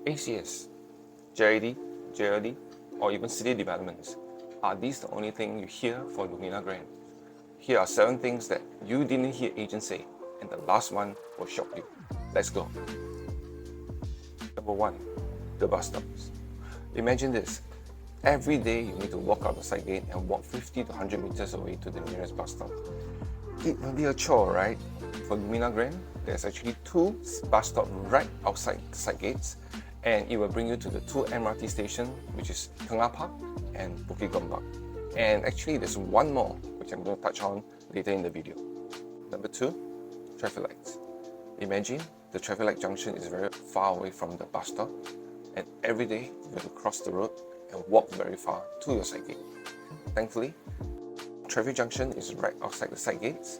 ACS, JID, JLD, or even city developments. Are these the only thing you hear for Lumina Grand? Here are 7 things that you didn't hear agents say, and the last one will shock you. Let's go. Number 1, the bus stops. Imagine this. Every day you need to walk out the side gate and walk 50 to 100 meters away to the nearest bus stop. It will be a chore, right? For Lumina Grand, there's actually 2 bus stops right outside the side gates, and it will bring you to the 2 MRT stations, which is 𝗟𝗂𝗺𝗶 and 𝗂𝗶𝗺𝗵𝗵. And actually there's one more, which I'm going to touch on later in the video. Number 2, traffic lights. Imagine the traffic light junction is very far away from the bus stop, and every day you have to cross the road and walk very far to your side gate. Thankfully, traffic junction is right outside the side gates,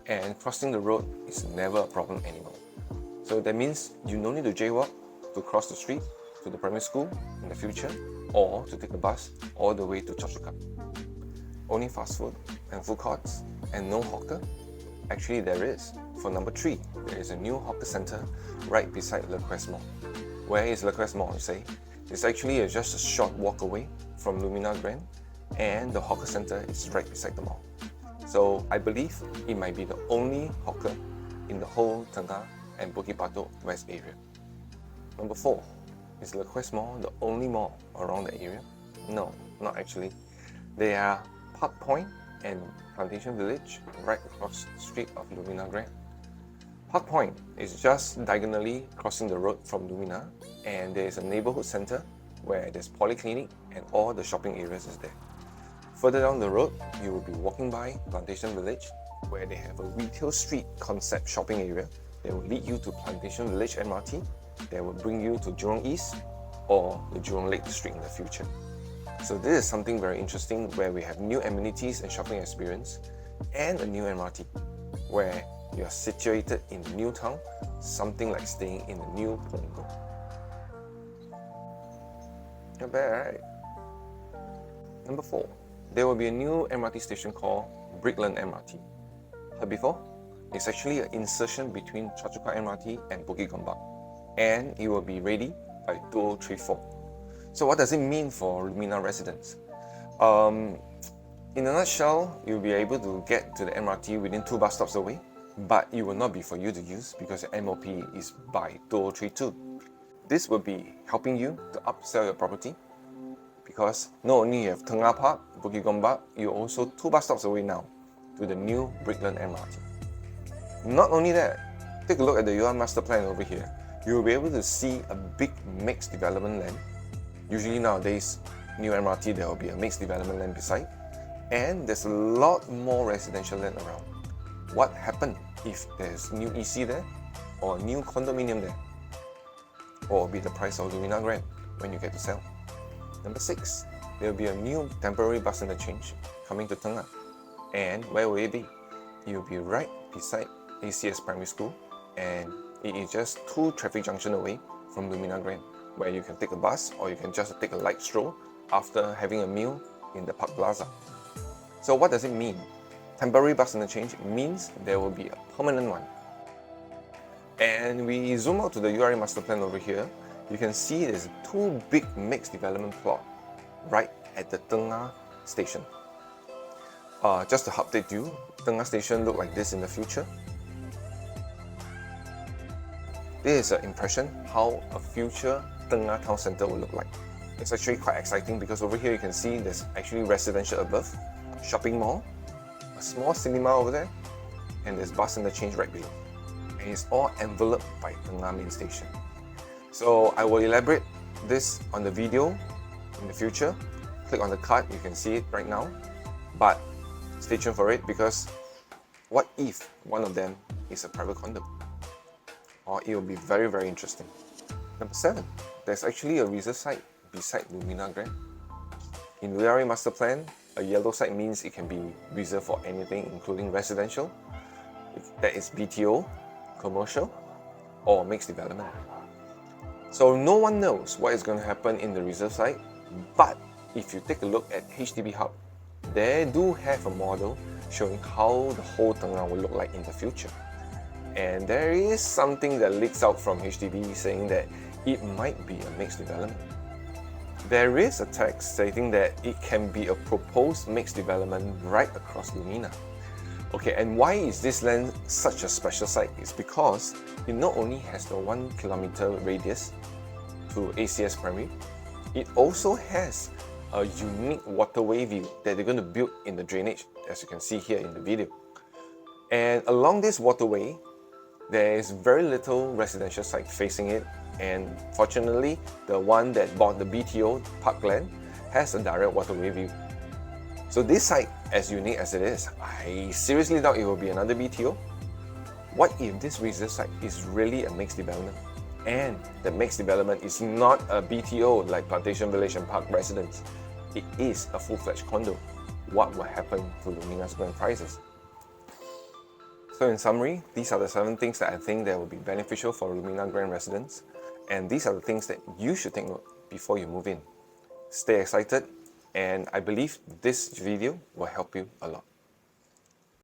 and crossing the road is never a problem anymore. So that means you no need to jaywalk to cross the street to the primary school in the future, or to take a bus all the way to 𝗟𝗂𝗺𝗵𝗺. Only fast food and food courts and no hawker? Actually there is. For number 3, there is a new hawker center right beside 𝗟𝗺𝗺𝗃 Mall. Where is 𝗟𝗺𝗺𝗃 Mall, you say? It's actually just a short walk away from Lumina Grand, and the hawker center is right beside the mall. So I believe it might be the only hawker in the whole Tengah and Bukit Batok West area. Number 4, is 𝗟𝗺𝗺𝗃 Mall the only mall around the area? No, not actually. There are Park Point and Plantation Village right across the street of Lumina Grand. Park Point is just diagonally crossing the road from Lumina, and there is a neighborhood center where there's polyclinic and all the shopping areas is there. Further down the road, you will be walking by Plantation Village, where they have a retail street concept shopping area that will lead you to Plantation Village MRT, that will bring you to Jurong East or the Jurong Lake District in the future. So this is something very interesting, where we have new amenities and shopping experience, and a new MRT, where you are situated in the new town, something like staying in the new condo. Not bad, right? Number 4, there will be a new MRT station called Brickland MRT. Heard before? It's actually an insertion between 𝗟𝗂𝗺𝗃 MRT and 𝗂𝗶𝗺𝗵𝗵, and it will be ready by 2034. So what does it mean for Lumina residents? In a nutshell, you'll be able to get to the MRT within 2 bus stops away, but it will not be for you to use because the MOP is by 2032. This will be helping you to upsell your property, because not only you have 𝗟𝗂𝗺𝗃, 𝗂𝗶𝗺𝗵𝗵, you're also 2 bus stops away now to the new Brickland MRT. Not only that, take a look at the UR master plan over here. You will be able to see a big mixed development land. Usually nowadays, new MRT, there will be a mixed development land beside, and there's a lot more residential land around. What happened if there's new EC there, or new condominium there? What will be the price of Lumina Grand when you get to sell? Number 6, there will be a new temporary bus interchange coming to Tengah. And where will it be? It will be right beside ACS Primary School, and it is just 2 traffic junction away from Lumina Grand, where you can take a bus or you can just take a light stroll after having a meal in the Park Plaza. So what does it mean? Temporary bus interchange means there will be a permanent one. And we zoom out to the URA master plan over here, you can see there's 2 big mixed development plot right at the Tengah station. Just to update you, Tengah station look like this in the future. This is an impression how a future Tengah town center will look like. It's actually quite exciting because over here you can see there's actually residential above, a shopping mall, a small cinema over there, and there's bus interchange right below. And it's all enveloped by Tengah main station. So I will elaborate this on the video in the future. Click on the card, you can see it right now. But stay tuned for it, because what if one of them is a private condo? Or it will be very, very interesting. Number 7, there's actually a reserve site beside Lumina Grand. In URA master plan, a yellow site means it can be reserved for anything, including residential, that is BTO, commercial, or mixed development. So no one knows what is going to happen in the reserve site, but if you take a look at HDB Hub, they do have a model showing how the whole Tengah will look like in the future. And there is something that leaks out from HDB saying that it might be a mixed development. There is a text stating that it can be a proposed mixed development right across Lumina. Okay, and why is this land such a special site? It's because it not only has the 1 kilometer radius to ACS Primary, it also has a unique waterway view that they're going to build in the drainage, as you can see here in the video. And along this waterway, there is very little residential site facing it, and fortunately, the one that bought the BTO parkland has a direct waterway view. So this site, as unique as it is, I seriously doubt it will be another BTO. What if this reserve site is really a mixed development? And the mixed development is not a BTO like Plantation Village and Park Residence. It is a full-fledged condo. What will happen to Lumina's grand prices? So in summary, these are the 7 things that I think that will be beneficial for Lumina Grand residents. And these are the things that you should take note before you move in. Stay excited, and I believe this video will help you a lot.